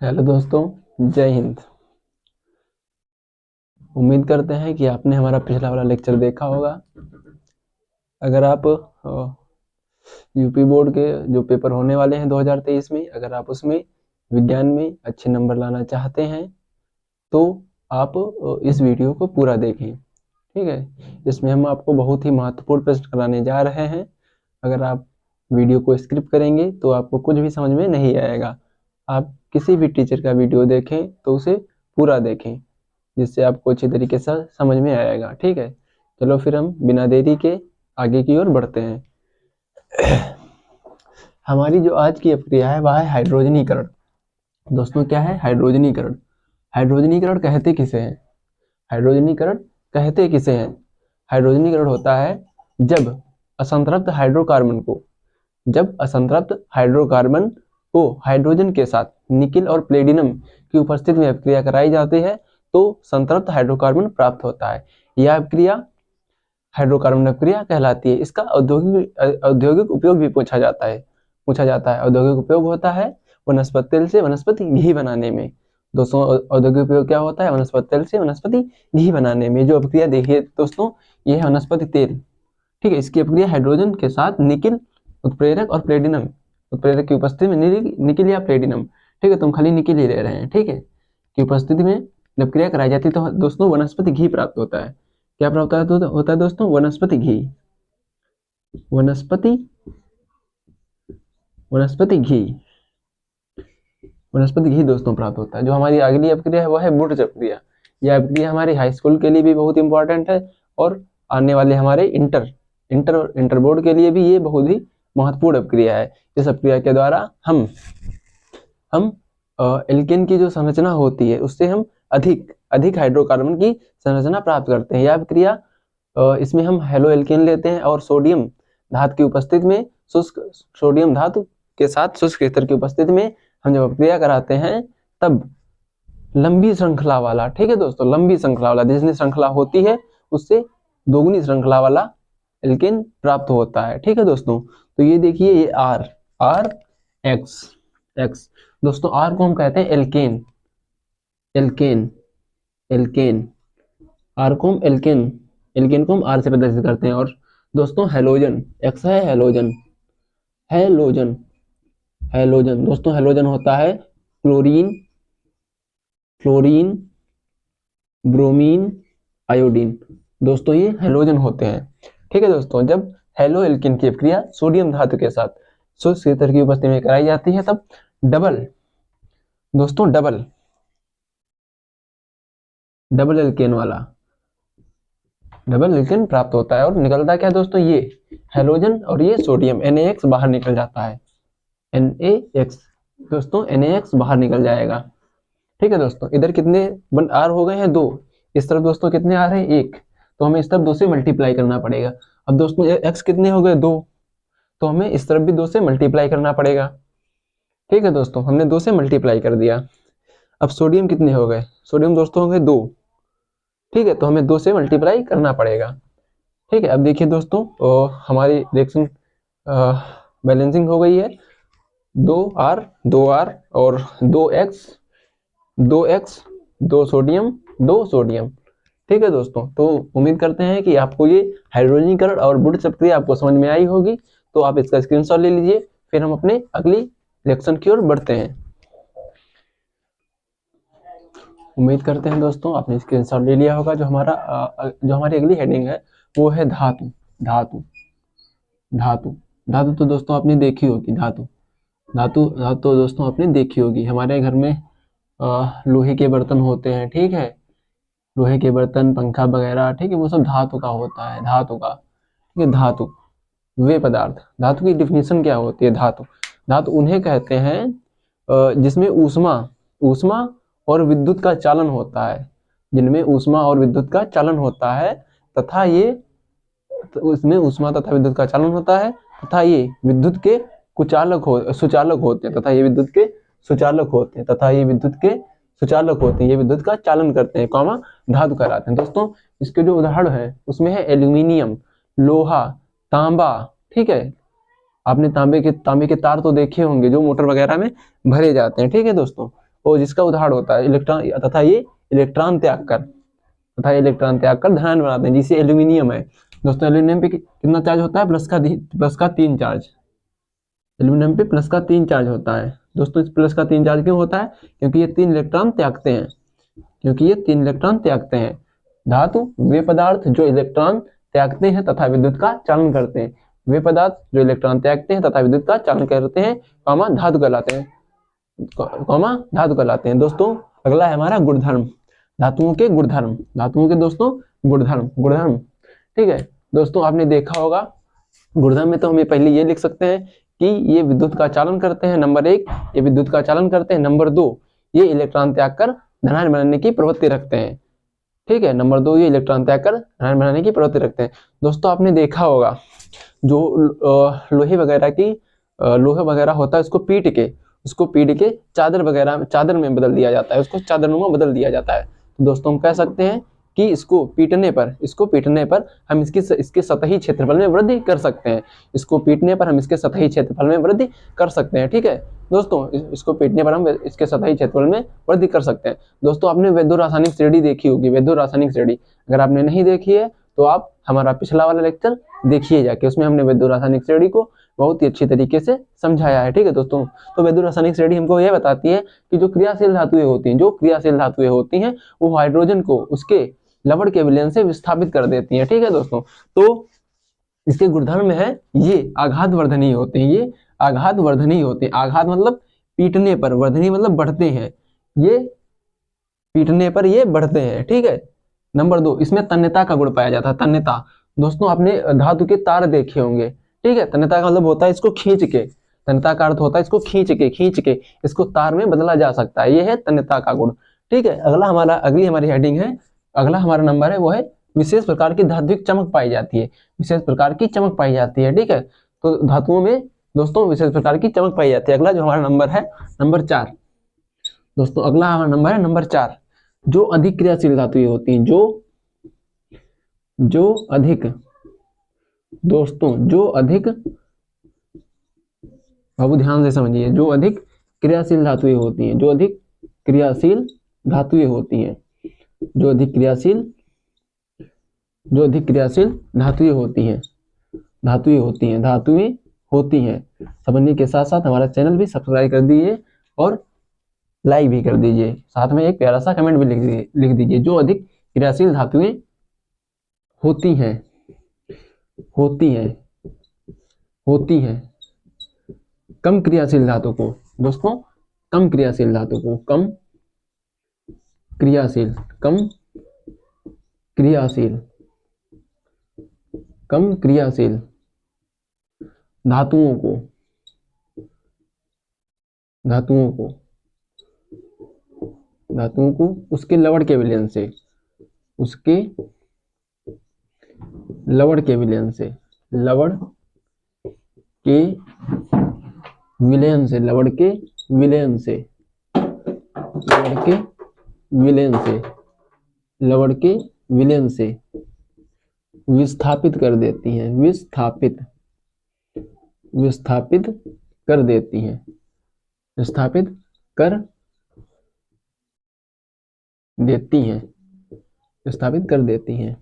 Hello दोस्तों, जय हिंद। उम्मीद करते हैं कि आपने हमारा पिछला वाला लेक्चर देखा होगा। अगर आप यूपी बोर्ड के जो पेपर होने वाले हैं 2023 में, अगर आप उसमें विज्ञान में अच्छे नंबर लाना चाहते हैं तो आप इस वीडियो को पूरा देखें। ठीक है, इसमें हम आपको बहुत ही महत्वपूर्ण प्रश्न कराने जा रहे हैं। अगर आप वीडियो को स्किप करेंगे तो आपको कुछ भी समझ में नहीं आएगा। आप किसी भी टीचर का वीडियो देखें तो उसे पूरा देखें, जिससे आपको अच्छी तरीके से समझ में आएगा। ठीक है, चलो फिर हम बिना देरी के आगे की ओर बढ़ते हैं। हमारी जो आज की प्रक्रिया है वह है हाइड्रोजनीकरण। दोस्तों, क्या है हाइड्रोजनीकरण? हाइड्रोजनीकरण कहते किसे हैं? हाइड्रोजनीकरण कहते किसे हैं? हाइड्रोजनीकरण होता है जब असंतृप्त हाइड्रोकार्बन को हाइड्रोजन के साथ निकिल और प्लेटिनम की उपस्थिति में अभिक्रिया कराई जाती है तो संतृप्त हाइड्रोकार्बन प्राप्त होता है। यह अभिक्रिया हाइड्रोकार्बन अभिक्रिया कहलाती है। इसका औद्योगिक उपयोग भी पूछा जाता है। औद्योगिक उपयोग होता है वनस्पति तेल से वनस्पति घी बनाने में। दोस्तों, औद्योगिक उपयोग क्या होता है? वनस्पति तेल से वनस्पति घी बनाने में। जो अभिक्रिया देखिए दोस्तों, ये है वनस्पति तेल। ठीक है, इसकी अभिक्रिया हाइड्रोजन के साथ निकिल उत्प्रेरक और प्लेटिनम उत्प्रेरक की उपस्थिति में निकिल या प्लेटिनम, ठीक है, तुम खाली निकिल ही ले रहे हैं, ठीक है, की उपस्थिति में जब क्रिया कराई जाती है तो दोस्तों वनस्पति घी प्राप्त होता है। क्या प्राप्त होता है दोस्तों? वनस्पति घी। वनस्पति घी वनस्पति घी दोस्तों प्राप्त होता है। जो हमारी अगली अभिक्रिया है वह है बुर्ज अभिक्रिया। यह अभिक्रिया हमारे हाई स्कूल के लिए भी बहुत इंपॉर्टेंट है और आने वाले हमारे इंटर बोर्ड के लिए भी ये बहुत ही महत्वपूर्ण अभिक्रिया है। इस अभिक्रिया के द्वारा हम एल्केन की जो संरचना होती है उससे हम अधिक हाइड्रोकार्बन की संरचना प्राप्त करते हैं। यह अभिक्रिया इसमें हम हेलो एल्केन लेते हैं और सोडियम धातु की उपस्थिति में सोडियम धातु के साथ शुष्क स्तर की उपस्थिति में हम जब अभिक्रिया कराते हैं तब लंबी श्रृंखला वाला, ठीक है दोस्तों, लंबी श्रृंखला वाला, जितनी श्रृंखला होती है उससे दोगुनी श्रृंखला वाला एल्केन प्राप्त होता है। ठीक है दोस्तों, तो ये देखिए, ये आर एक्स दोस्तों, आर को हम कहते हैं एल्केन। आर को हम एल्केन को हम आर से प्रदर्शित करते हैं। और दोस्तों हेलोजन, एक्स है हेलोजन दोस्तों, हेलोजन होता है क्लोरीन, ब्रोमीन, आयोडीन। दोस्तों ये हेलोजन होते हैं। ठीक है दोस्तों, जब हेलो एल्केन की अभिक्रिया सोडियम धातु के साथ शुष्क स्तर की उपस्थिति में कराई जाती है तब डबल एल्केन प्राप्त होता है। और निकलता क्या दोस्तों? ये हेलोजन और ये सोडियम NaX बाहर निकल जाता है। NaX दोस्तों, NaX बाहर निकल जाएगा। ठीक है दोस्तों, इधर कितने आर हो गए हैं? 2। इस तरफ दोस्तों कितने आर हैं? 1। तो हमें इस तरफ 2 से मल्टीप्लाई करना पड़ेगा। अब दोस्तों x कितने हो गए? 2। तो हमें इस तरफ भी 2 से मल्टीप्लाई करना पड़ेगा। ठीक है दोस्तों, हमने 2 से मल्टीप्लाई कर दिया। अब सोडियम कितने हो गए? सोडियम दोस्तों हो गए 2। ठीक है, तो हमें 2 से मल्टीप्लाई करना पड़ेगा। ठीक है, अब देखिए दोस्तों, हमारी रिएक्शन बैलेंसिंग हो गई है। 2R और 2X 2 सोडियम। ठीक है दोस्तों, तो उम्मीद करते हैं कि आपको ये हाइड्रोजनीकरण और बुर्ज प्रक्रिया आपको समझ में आई होगी। तो आप इसका स्क्रीनशॉट ले लीजिए, फिर हम अपने अगली रिएक्शन की ओर बढ़ते हैं। उम्मीद करते हैं दोस्तों आपने स्क्रीनशॉट ले लिया होगा। जो हमारी अगली हेडिंग है वो है धातु। तो दोस्तों आपने देखी होगी धातु तो दोस्तों आपने देखी होगी। हमारे घर में लोहे के बर्तन होते हैं, ठीक है, लोहे के बर्तन, पंखा वगैरह, ठीक है, वो सब धातु का होता है। ठीक है, वे पदार्थ। धातु की डिफिनीशन क्या होती है? धातु उन्हें कहते हैं जिसमें ऊष्मा और विद्युत का चालन होता है, जिनमें ऊष्मा और विद्युत का चालन होता है तथा ये उसमें ऊष्मा तथा विद्युत का चालन होता है तथा ये विद्युत के सुचालक होते हैं तथा ये विद्युत के सुचालक होते हैं। ये विद्युत का चालन करते हैं, धातु कहलाते हैं। दोस्तों इसके जो उदाहरण है उसमें है एल्यूमिनियम, लोहा, तांबा। ठीक है, आपने तांबे के तार तो देखे होंगे जो मोटर वगैरह में भरे जाते हैं। ठीक है दोस्तों, और जिसका उदाहरण होता है इलेक्ट्रॉन, तथा ये इलेक्ट्रॉन त्याग कर धनायन बनाते हैं, जिसे एल्यूमिनियम है। दोस्तों एल्यूमिनियम पे कितना चार्ज होता है? प्लस का 3 चार्ज। एल्यूमिनियम पे प्लस का 3 चार्ज होता है। दोस्तों इस प्लस का 3 चार्ज क्यों होता है? क्योंकि ये 3 इलेक्ट्रॉन त्यागते हैं। धातु वे पदार्थ जो इलेक्ट्रॉन त्यागते हैं तथा विद्युत का चालन करते हैं। वे पदार्थ जो इलेक्ट्रॉन त्यागते हैं तथा विद्युत का चालन करते हैं, धातु कहलाते हैं। दोस्तों अगला है हमारा गुणधर्म, धातुओं के दोस्तों गुणधर्म। ठीक है दोस्तों, आपने देखा होगा गुणधर्म में तो हम पहले ये लिख सकते हैं कि ये विद्युत का चालन करते हैं, नंबर 1 ये विद्युत का चालन करते हैं, नंबर 2 ये इलेक्ट्रॉन त्याग कर धनायन बनाने की प्रवृत्ति रखते हैं। ठीक है, नंबर 2 ये इलेक्ट्रॉन त्याग कर धनायन बनाने की प्रवृत्ति रखते हैं। दोस्तों आपने देखा होगा जो लोहे वगैरह होता है, उसको पीट के चादर में बदल दिया जाता है, उसको चादरनुमा बदल दिया जाता है। तो दोस्तों हम कह सकते हैं कि इसको पीटने पर हम इसके सतही क्षेत्रफल में वृद्धि कर सकते हैं। ठीक है दोस्तों, इसको पीटने पर हम इसके सतही क्षेत्रफल में वृद्धि कर सकते हैं। दोस्तों आपने वैद्युत-रासायनिक श्रेणी देखी होगी, अगर आपने नहीं देखी है तो आप हमारा पिछला वाला लेक्चर देखिए जाके, उसमें हमने वैद्युत-रासायनिक श्रेणी को बहुत ही अच्छी तरीके से समझाया है। ठीक है दोस्तों, तो वैद्युत-रासायनिक श्रेणी हमको यह बताती है कि जो क्रियाशील धातुएं होती हैं वो हाइड्रोजन को उसके लवण के विलयन से विस्थापित कर देती हैं। ठीक है दोस्तों, तो इसके गुणधर्म है ये आघात वर्धनीय होते हैं, आघात मतलब पीटने पर, वर्धनीय मतलब बढ़ते हैं, ये पीटने पर ये बढ़ते हैं। ठीक है, नंबर 2 इसमें तन्यता का गुण पाया जाता है। तन्यता दोस्तों आपने धातु के तार देखे होंगे। ठीक है, तन्यता का मतलब होता है इसको खींच के, तन्यता का अर्थ होता है इसको खींच के इसको तार में बदला जा सकता है, ये है तन्यता का गुण। ठीक है, अगली हमारी हेडिंग है, अगला हमारा नंबर है वो है विशेष प्रकार की धात्विक चमक पाई जाती है। ठीक है, तो धातुओं में दोस्तों विशेष प्रकार की चमक पाई जाती है। अगला जो हमारा नंबर है नंबर 4 दोस्तों, अगला हमारा नंबर है नंबर 4, जो अधिक क्रियाशील धातुएं होती हैं, जो अधिक बाबू ध्यान से समझिए, जो अधिक क्रियाशील धातुएं होती हैं, समझने के साथ साथ हमारा चैनल भी सब्सक्राइब कर दीजिए और लाइक भी कर दीजिए, साथ में एक प्यारा सा कमेंट भी लिख दीजिए। जो अधिक क्रियाशील धातुएं होती हैं कम क्रियाशील धातु को, दोस्तों कम क्रियाशील धातुओं को उसके लवण के विलयन से, लवण के विलयन से विस्थापित कर देती हैं,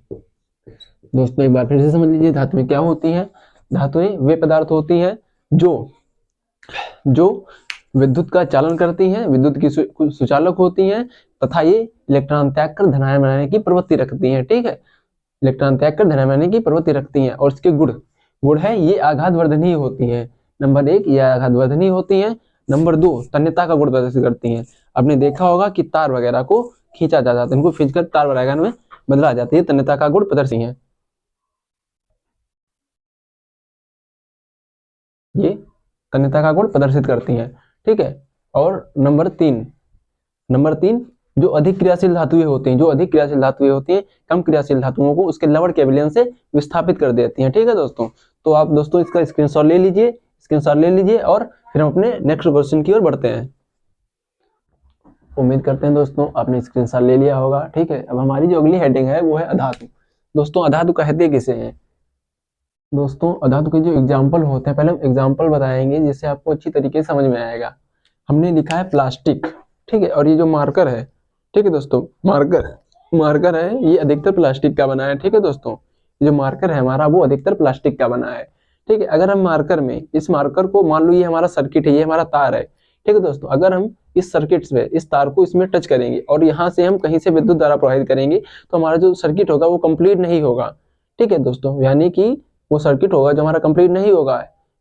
दोस्तों एक बार फिर से समझ लीजिए, धातुएं क्या होती हैं? धातुएं वे पदार्थ होती हैं जो विद्युत का चालन करती हैं, विद्युत की सुचालक होती हैं तथा ये इलेक्ट्रॉन त्याग कर धनायन बनाने की प्रवृत्ति रखती हैं। ठीक है, और इसके गुण है ये आघात वर्धनीय होती हैं। नंबर 1 ये आघात वर्धनीय होती हैं, नंबर 2 तन्यता का गुण प्रदर्शित करती हैं। आपने देखा होगा कि तार वगैरह को खींचा जाता है, इनको खींचकर तार वगैरह में बदला जाती है, तन्यता का गुण प्रदर्शित है। ये तन्यता का गुण प्रदर्शित करती हैं। ठीक है, और नंबर 3 जो अधिक क्रियाशील धातुएं होती हैं कम क्रियाशील धातुओं को उसके लवण के विलयन से विस्थापित कर देती हैं। ठीक है दोस्तों, तो आप दोस्तों इसका स्क्रीनशॉट ले लीजिए और फिर हम अपने नेक्स्ट क्वेश्चन की ओर बढ़ते हैं। उम्मीद करते हैं दोस्तों आपने स्क्रीनशॉट ले लिया होगा। ठीक है, अब हमारी जो अगली हेडिंग है वो है अधातु। दोस्तों अधातु कहते किसे हैं? दोस्तों अधातु के जो एग्जाम्पल होते हैं, पहले हम एग्जाम्पल बताएंगे जिससे आपको अच्छी तरीके से समझ में आएगा। हमने लिखा है प्लास्टिक, ठीक है। और ये जो मार्कर है, ठीक है दोस्तों, मार्कर है, ये अधिकतर प्लास्टिक का बना है। ठीक है दोस्तों, जो मार्कर है हमारा वो अधिकतर प्लास्टिक का बना है। ठीक है। अगर हम मार्कर में, इस मार्कर को मान लो ये हमारा सर्किट है, ये हमारा तार है। ठीक है दोस्तों, अगर हम इस सर्किट में इस तार को इसमें टच करेंगे और यहाँ से हम कहीं से विद्युत धारा प्रवाहित करेंगे तो हमारा जो सर्किट होगा वो कंप्लीट नहीं होगा। ठीक है दोस्तों, यानी कि वो सर्किट होगा जो हमारा कंप्लीट नहीं होगा।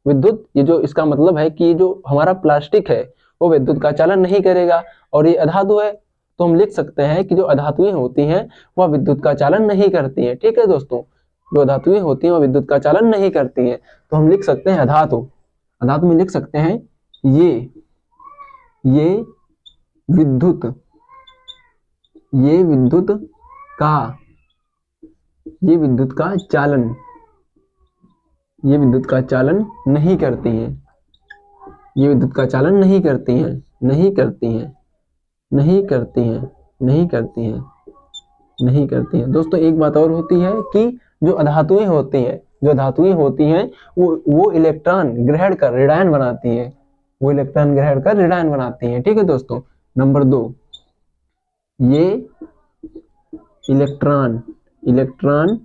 विद्युत, ये जो इसका मतलब है कि जो हमारा प्लास्टिक है वो विद्युत का चालन नहीं करेगा। और ये अधातु है तो हम लिख सकते हैं कि जो अधातुएं होती हैं वह विद्युत का चालन नहीं करती हैं। ठीक है दोस्तों, जो धातुएं होती हैं वो विद्युत का चालन नहीं करती हैं, तो हम लिख सकते हैं अधातु। अधातु में लिख सकते हैं ये विद्युत का चालन, ये विद्युत का चालन नहीं करती हैं, ये विद्युत का चालन नहीं करती हैं, नहीं करती हैं, नहीं करती हैं, नहीं करती हैं, नहीं करती हैं। दोस्तों एक बात और होती है कि जो अधातुएं होती हैं, जो धातुएं होती हैं वो इलेक्ट्रॉन ग्रहण कर ऋणायन बनाती है, वो इलेक्ट्रॉन ग्रहण कर ऋणायन बनाती हैं। ठीक है दोस्तों। नंबर 2, ये इलेक्ट्रॉन ग्रहण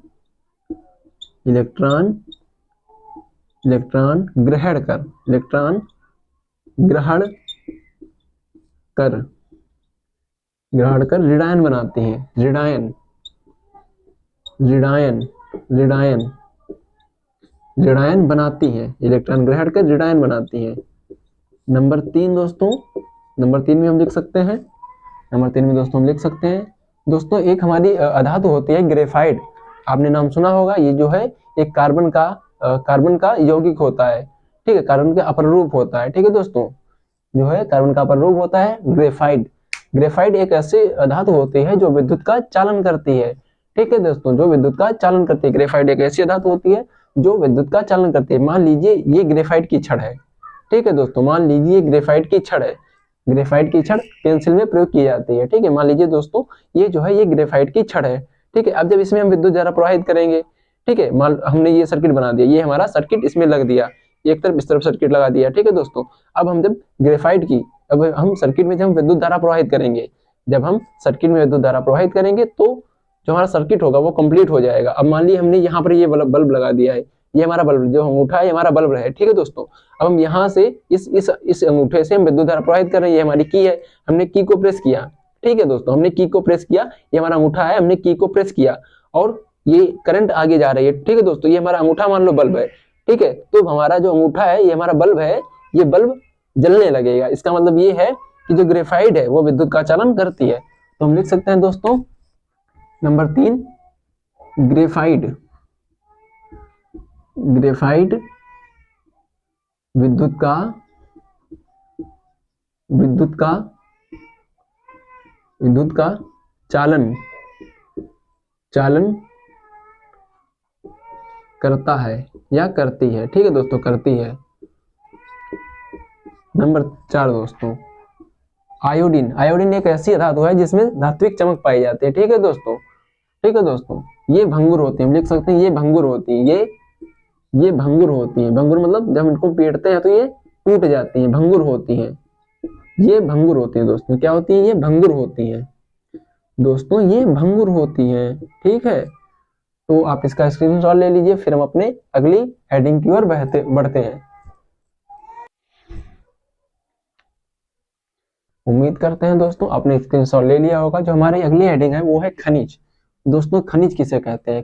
कर ऋणायन बनाती हैं, ऋणायन बनाती हैं, इलेक्ट्रॉन ग्रहण कर ऋणायन बनाती हैं। नंबर 3 दोस्तों, नंबर 3 में हम लिख सकते हैं, नंबर 3 में दोस्तों हम लिख सकते हैं दोस्तों, एक हमारी अधातु होती है ग्रेफाइट। आपने नाम सुना होगा, ये जो है एक कार्बन का यौगिक होता है। ठीक है, कार्बन का अपर रूप होता है। ठीक है दोस्तों, जो है कार्बन का अपर रूप होता है ग्रेफाइट। ग्रेफाइट एक ऐसी धातु होती है जो विद्युत का चालन करती है। ठीक है दोस्तों, जो विद्युत का चालन करती है। ग्रेफाइट एक ऐसी धातु होती है जो विद्युत का चालन करती है। मान लीजिए ये ग्रेफाइट की छड़ है। ठीक है दोस्तों, मान लीजिए ग्रेफाइट की छड़ है, ग्रेफाइट की छड़ पेंसिल में प्रयोग की जाती है। ठीक है, मान लीजिए दोस्तों ये जो है ये ग्रेफाइट की छड़ है। ठीक है, अब जब इसमें हम विद्युत धारा प्रवाहित करेंगे, ठीक है, मान हमने ये सर्किट बना दिया, ये हमारा सर्किट इसमें लग दिया, एक तरफ इस तरफ सर्किट लगा दिया। ठीक है दोस्तों, अब हम जब ग्रेफाइट की, अब हम सर्किट में जब हम विद्युत धारा प्रवाहित करेंगे, जब हम सर्किट में विद्युत धारा प्रवाहित करेंगे तो जो हमारा सर्किट होगा वो कंप्लीट हो जाएगा। अब मान लीजिए हमने यहाँ पर ये बल्ब लगा दिया है, ये हमारा बल्ब जो अंगूठा है, ये हमारा बल्ब है। ठीक है दोस्तों, अब हम यहाँ से इस अंगूठे से हम विद्युत धारा प्रवाहित कर रहे हैं, ये हमारी की है, हमने की को प्रेस किया। ठीक है दोस्तों, हमने की को प्रेस किया, ये हमारा अंगूठा है, हमने की को प्रेस किया और ये करंट आगे जा रही है। ठीक है दोस्तों, ये हमारा अंगूठा मान लो बल्ब है। ठीक है, तो हमारा जो अंगूठा है ये हमारा बल्ब है, ये बल्ब जलने लगेगा। इसका मतलब ये है कि जो ग्रेफाइट है वो विद्युत का चालन करती है। तो हम लिख सकते हैं दोस्तों नंबर 3, ग्रेफाइट विद्युत का चालन करता है या करती है। ठीक है दोस्तों, करती है। नंबर 4 दोस्तों, आयोडीन एक ऐसी धातु है जिसमें धात्विक चमक पाई जाती है। ठीक है दोस्तों, ठीक है दोस्तों, ये भंगुर होती है, हम लिख सकते हैं ये भंगुर होती है, ये भंगुर होती है। भंगुर मतलब जब इनको पीटते हैं तो ये टूट जाती हैं, भंगुर होती हैं, ये भंगुर होती है दोस्तों। क्या होती है? ये भंगुर होती है दोस्तों, ये भंगुर होती है। ठीक है, तो आप इसका स्क्रीनशॉट ले लीजिए, फिर हम अपने अगली हेडिंग की ओर बढ़ते हैं। उम्मीद करते हैं दोस्तों आपने स्क्रीनशॉट ले लिया होगा। जो हमारी अगली हेडिंग है वो है खनिज। दोस्तों खनिज किसे कहते हैं?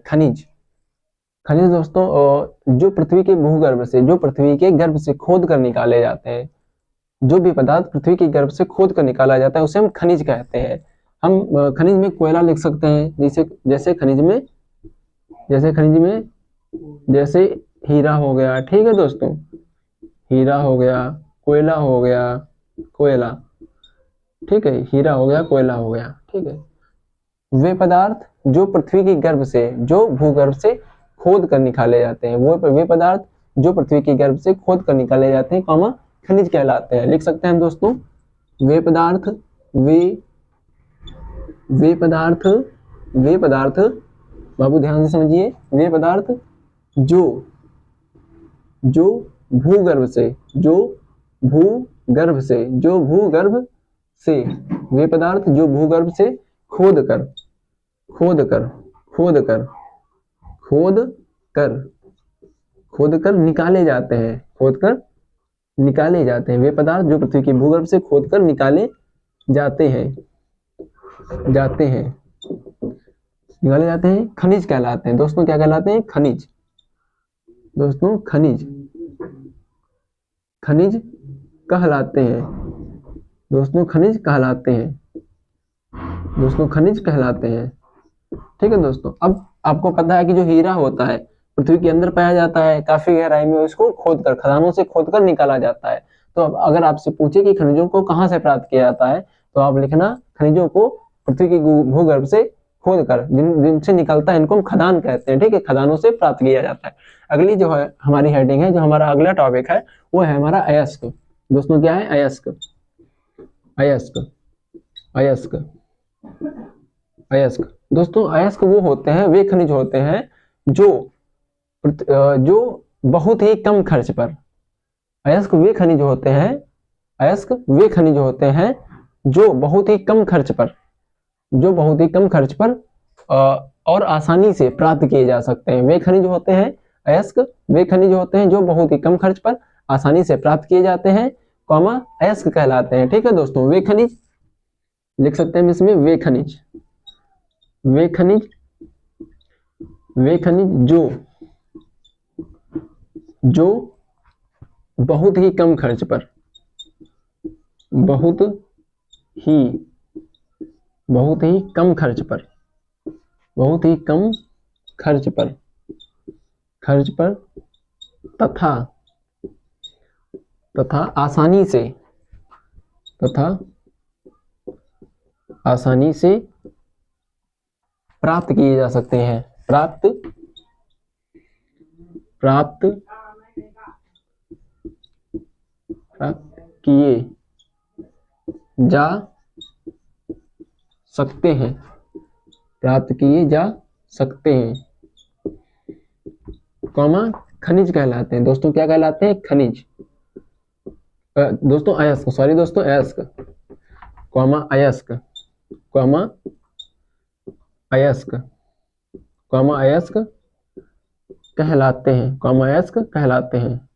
खनिज दोस्तों जो पृथ्वी के भूगर्भ से, जो पृथ्वी के गर्भ से खोद कर निकाले जाते हैं, जो भी पदार्थ पृथ्वी के गर्भ से खोद कर निकाला जाता है उसे हम खनिज कहते हैं। हम खनिज में कोयला लिख सकते हैं, जैसे खनिज में जैसे हीरा हो गया। ठीक है दोस्तों, हीरा हो गया, कोयला हो गया, कोयला। ठीक है, हीरा हो गया, कोयला हो गया। ठीक है, वे पदार्थ जो पृथ्वी के गर्भ से, जो भूगर्भ से खोद कर निकाले जाते हैं, वो वे पदार्थ जो पृथ्वी के गर्भ से खोद कर निकाले जाते हैं, कॉमा खनिज कहलाते हैं। लिख सकते हैं दोस्तों वे पदार्थ बाबू ध्यान से समझिए, वे पदार्थ जो भूगर्भ से से, वे पदार्थ जो भूगर्भ से खोद कर खोद कर खोद कर खोद कर खोद कर निकाले जाते हैं, खोद कर निकाले जाते हैं। वे पदार्थ जो पृथ्वी के भूगर्भ से खोद कर निकाले जाते हैं निकाले जाते हैं, खनिज कहलाते हैं। दोस्तों क्या कहलाते हैं? खनिज। दोस्तों खनिज कहलाते हैं। दोस्तों खनिज कहलाते हैं। दोस्तों खनिज कहलाते हैं। ठीक है दोस्तों, अब आपको पता है कि जो हीरा होता है पृथ्वी के अंदर पाया जाता है, काफी गहराई में उसको खोदकर, खदानों से खोदकर निकाला जाता है। तो अब अगर आपसे पूछे कि खनिजों को कहाँ से प्राप्त किया जाता है, तो आप लिखना खनिजों को पृथ्वी के भूगर्भ से खोदकर, जिनसे निकलता है, इनको हम खदान कहते हैं। ठीक है, खदानों से प्राप्त किया जाता है। अगली जो है हमारी हेडिंग है, जो हमारा अगला टॉपिक है, वो है हमारा अयस्क। दोस्तों क्या है? अयस्क। अयस्क अयस्क अयस्क दोस्तों अयस्क वो होते हैं, वे खनिज होते हैं जो बहुत ही कम खर्च पर, अयस्क वे खनिज होते हैं, अयस्क वे खनिज होते हैं जो बहुत ही कम खर्च पर, जो बहुत ही कम खर्च पर और आसानी से प्राप्त किए जा सकते हैं। वे खनिज होते हैं, अयस्क वे खनिज होते हैं जो बहुत ही कम खर्च पर आसानी से प्राप्त किए जाते हैं, कॉमा अयस्क कहलाते हैं। ठीक है दोस्तों, वे खनिज लिख सकते हैं इसमें, वे खनिज जो बहुत ही कम खर्च पर, बहुत ही कम खर्च पर तथा आसानी से प्राप्त किए जा सकते हैं, प्राप्त किए जा सकते हैं, प्राप्त किए जा सकते हैं, कॉमा खनिज कहलाते हैं। दोस्तों क्या कहलाते हैं? खनिज। दोस्तों अयस्क, सॉरी दोस्तों अयस्क, कॉमा अयस्क, कॉमा अयस्क, कॉमा अयस्क कहलाते हैं, कॉमा अयस्क कहलाते हैं,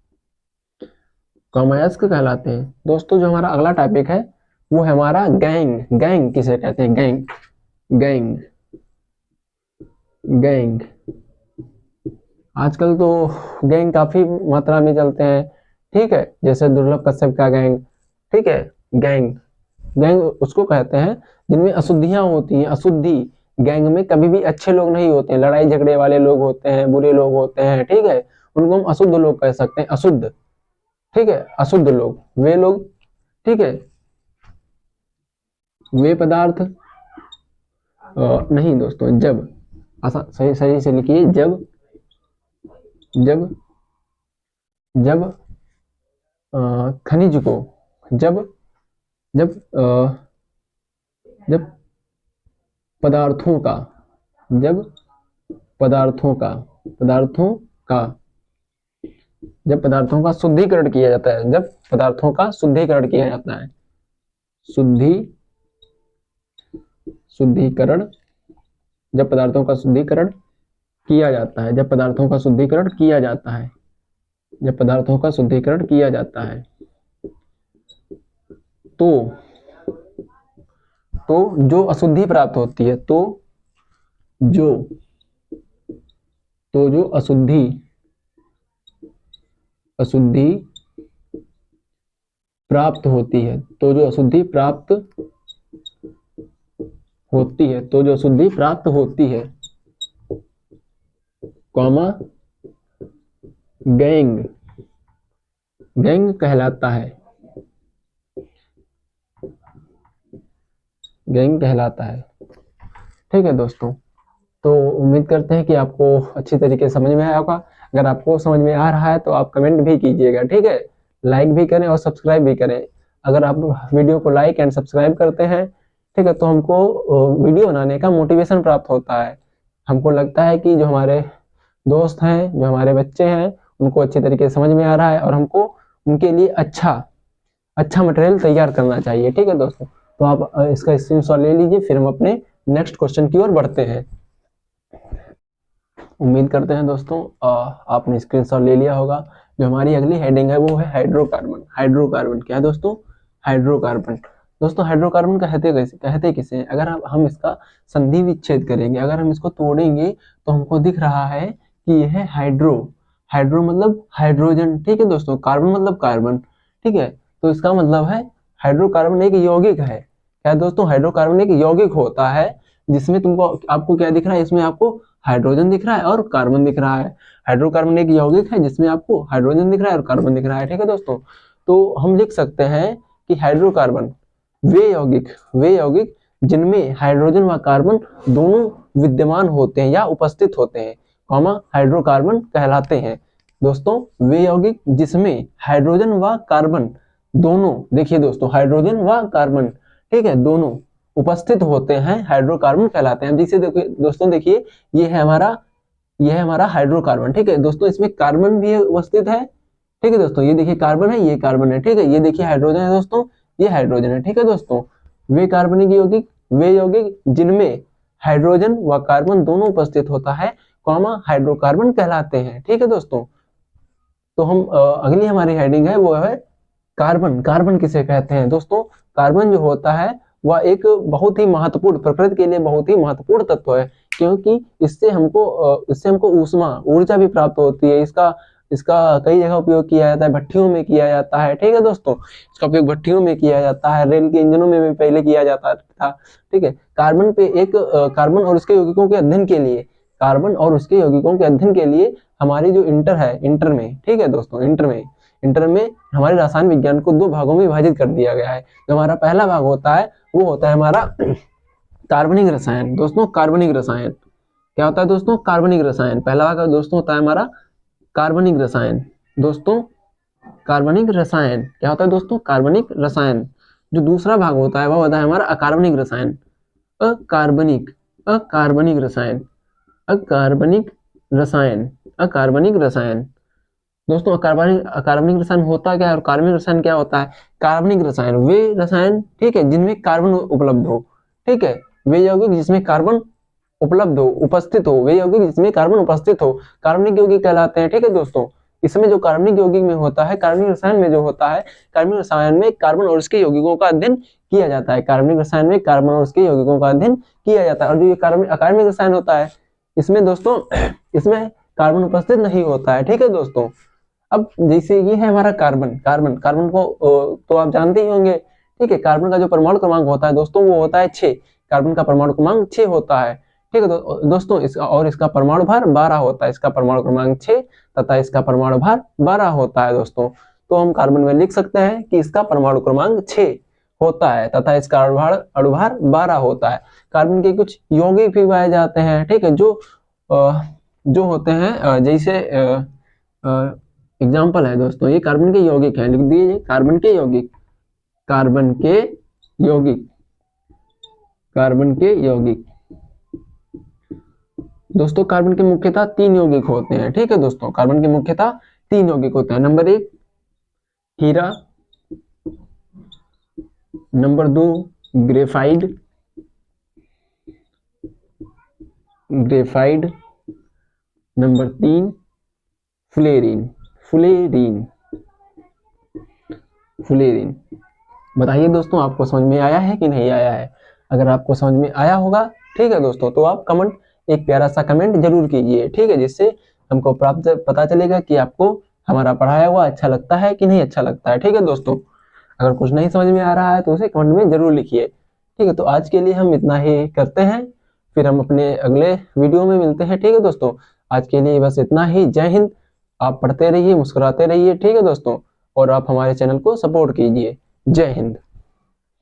कॉमा अयस्क कहलाते हैं। दोस्तों जो हमारा अगला टॉपिक है वो है हमारा गैंग। गैंग किसे कहते हैं? गैंग आजकल तो गैंग काफी मात्रा में चलते हैं। ठीक है, जैसे दुर्लभ कश्यप का गैंग। ठीक है, गैंग उसको कहते हैं जिनमें अशुद्धियां होती हैं। अशुद्धि, गैंग में कभी भी अच्छे लोग नहीं होते हैं, लड़ाई झगड़े वाले लोग होते हैं, बुरे लोग होते हैं। ठीक है, उनको हम अशुद्ध लोग कह सकते हैं, अशुद्ध। ठीक है, अशुद्ध लोग, वे लोग। ठीक है, वे पदार्थ नहीं दोस्तों, जब सही से लिखिए, जब खनिज को, जब पदार्थों का शुद्धिकरण किया जाता है, जब पदार्थों का शुद्धिकरण किया जाता है, शुद्धिकरण, जब पदार्थों का शुद्धिकरण किया जाता है, जब पदार्थों का शुद्धिकरण किया जाता है, जब पदार्थों का शुद्धिकरण किया जाता है, तो जो अशुद्धि प्राप्त होती है, तो जो अशुद्धि प्राप्त होती है, तो जो अशुद्धि प्राप्त होती है, कॉमा गैंग कहलाता है, गैंग कहलाता है। ठीक है दोस्तों, तो उम्मीद करते हैं कि आपको अच्छी तरीके से समझ में आया होगा। अगर आपको समझ में आ रहा है तो आप कमेंट भी कीजिएगा। ठीक है, लाइक भी करें और सब्सक्राइब भी करें। अगर आप वीडियो को लाइक एंड सब्सक्राइब करते हैं, ठीक है, तो हमको वीडियो बनाने का मोटिवेशन प्राप्त होता है। हमको लगता है कि जो हमारे दोस्त हैं, जो हमारे बच्चे हैं, उनको अच्छी तरीके से समझ में आ रहा है और हमको उनके लिए अच्छा मटेरियल तैयार करना चाहिए। ठीक है दोस्तों, तो आप इसका स्क्रीनशॉट ले लीजिए, फिर हम अपने नेक्स्ट क्वेश्चन की ओर बढ़ते हैं। उम्मीद करते हैं दोस्तों आपने स्क्रीनशॉट ले लिया होगा। जो हमारी अगली हेडिंग है वो है हाइड्रोकार्बन। हाइड्रोकार्बन क्या है दोस्तों? हाइड्रोकार्बन। दोस्तों हाइड्रोकार्बन कहते किसे हैं? अगर हम इसका संधि विच्छेद करेंगे, अगर हम इसको तोड़ेंगे तो हमको दिख रहा है कि यह है हाइड्रो। हाइड्रो मतलब हाइड्रोजन, ठीक है दोस्तों। कार्बन मतलब कार्बन, ठीक है। तो इसका मतलब है हाइड्रोकार्बन एक यौगिक है। क्या दोस्तों? हाइड्रोकार्बन एक यौगिक होता है जिसमें आपको क्या दिख रहा है? इसमें आपको हाइड्रोजन दिख रहा है और कार्बन दिख रहा है। हाइड्रोकार्बन एक यौगिक है जिसमें आपको हाइड्रोजन दिख रहा है और कार्बन दिख रहा है, ठीक है दोस्तों। तो हम लिख सकते हैं कि हाइड्रोकार्बन वे यौगिक जिनमें हाइड्रोजन व कार्बन दोनों विद्यमान होते हैं या उपस्थित होते हैं, हाइड्रोकार्बन कहलाते हैं। दोस्तों वे यौगिक जिसमें हाइड्रोजन व कार्बन दोनों, देखिए दोस्तों, हाइड्रोजन व कार्बन, ठीक है, दोनों उपस्थित होते हैं, हाइड्रोकार्बन कहलाते हैं। जिसे दोस्तों देखिए, ये है हमारा हाइड्रोकार्बन, ठीक है दोस्तों। इसमें कार्बन भी उपस्थित है, ठीक है दोस्तों। ये देखिए कार्बन है, ये कार्बन है, ठीक है। ये देखिए हाइड्रोजन है दोस्तों, ये हाइड्रोजन है, ठीक है दोस्तों। वे कार्बनिक यौगिक, वे यौगिक जिनमें हाइड्रोजन व कार्बन दोनों उपस्थित होता है, हाइड्रोकार्बन कहलाते हैं, ठीक है दोस्तों। तो हम अगली हमारी हेडिंग है वो है कार्बन। कार्बन किसे कहते हैं दोस्तों? कार्बन जो होता है वह एक बहुत ही महत्वपूर्ण, प्रकृति के लिए बहुत ही महत्वपूर्ण तत्व है, क्योंकि इससे हमको ऊर्जा भी प्राप्त होती है। इसका कई जगह उपयोग किया जाता है, भट्टियों में किया जाता है, ठीक है दोस्तों। इसका उपयोग भट्टियों में किया जाता है, रेल के इंजनों में भी पहले किया जाता था, ठीक है। कार्बन और उसके यौगिकों के अध्ययन के लिए, हमारी जो इंटर में, ठीक है दोस्तों, इंटर में हमारे रसायन विज्ञान को दो भागों में विभाजित कर दिया गया है। जो हमारा पहला भाग होता है वो होता है हमारा कार्बनिक रसायन। दोस्तों कार्बनिक रसायन क्या होता है दोस्तों? कार्बनिक रसायन पहला भाग दोस्तों होता है हमारा कार्बनिक रसायन। दोस्तों कार्बनिक रसायन क्या होता है दोस्तों? कार्बनिक रसायन। जो दूसरा भाग होता है वह होता है हमारा अकार्बनिक रसायन। अकार्बनिक रसायन, अकार्बनिक रसायन। दोस्तों अकार्बनिक रसायन होता क्या है और कार्बनिक रसायन क्या होता है? कार्बनिक रसायन वे रसायन, ठीक है, जिनमें कार्बन उपलब्ध हो, ठीक है। वे यौगिक जिसमें कार्बन उपस्थित हो, वे यौगिक जिसमें कार्बन उपस्थित हो, कार्बनिक यौगिक कहलाते हैं, ठीक है दोस्तों। इसमें जो कार्बनिक यौगिक में होता है, कार्बनिक रसायन में जो होता है, कार्बनिक रसायन में कार्बन और उसके यौगिकों का अध्ययन किया जाता है। कार्बनिक रसायन में कार्बन और उसके यौगिकों का अध्ययन किया जाता है। और जो ये अकार्बनिक रसायन होता है, इसमें दोस्तों इसमें कार्बन उपस्थित नहीं होता है, ठीक है दोस्तों। अब जैसे ये है हमारा कार्बन को तो आप जानते ही होंगे, ठीक है। कार्बन का जो परमाणु क्रमांक होता है दोस्तों वो होता है 6। कार्बन का परमाणु क्रमांक 6 होता है, ठीक है दोस्तों। इसका परमाणु भार 12 होता है। इसका परमाणु क्रमांक 6 तथा इसका परमाणु भार 12 होता है दोस्तों। तो हम कार्बन में लिख सकते हैं कि इसका परमाणु क्रमांक 6 होता है तथा इसका अणुभार 12 होता है। कार्बन के कुछ यौगिक भी पाए जाते हैं, ठीक है, जो होते हैं जैसे एग्जाम्पल है दोस्तों, ये कार्बन के यौगिक हैं, लिख दीजिए कार्बन के यौगिक। दोस्तों कार्बन के मुख्यतः 3 यौगिक होते हैं, ठीक है दोस्तों। कार्बन के मुख्यतः 3 यौगिक होते हैं। नंबर 1 हीरा, नंबर 2 ग्रेफाइड, नंबर 3 फ्लोरीन। बताइए दोस्तों आपको समझ में आया है कि नहीं आया है? अगर आपको समझ में आया होगा, ठीक है दोस्तों, तो आप एक प्यारा सा कमेंट जरूर कीजिए, ठीक है, जिससे हमको पता चलेगा कि आपको हमारा पढ़ाया हुआ अच्छा लगता है कि नहीं अच्छा लगता है, ठीक है दोस्तों। अगर कुछ नहीं समझ में आ रहा है तो उसे कमेंट में जरूर लिखिए, ठीक है। तो आज के लिए हम इतना ही करते हैं, फिर हम अपने अगले वीडियो में मिलते हैं, ठीक है दोस्तों। आज के लिए बस इतना ही। जय हिंद। आप पढ़ते रहिए, मुस्कुराते रहिए, ठीक है दोस्तों, और आप हमारे चैनल को सपोर्ट कीजिए। जय हिंद।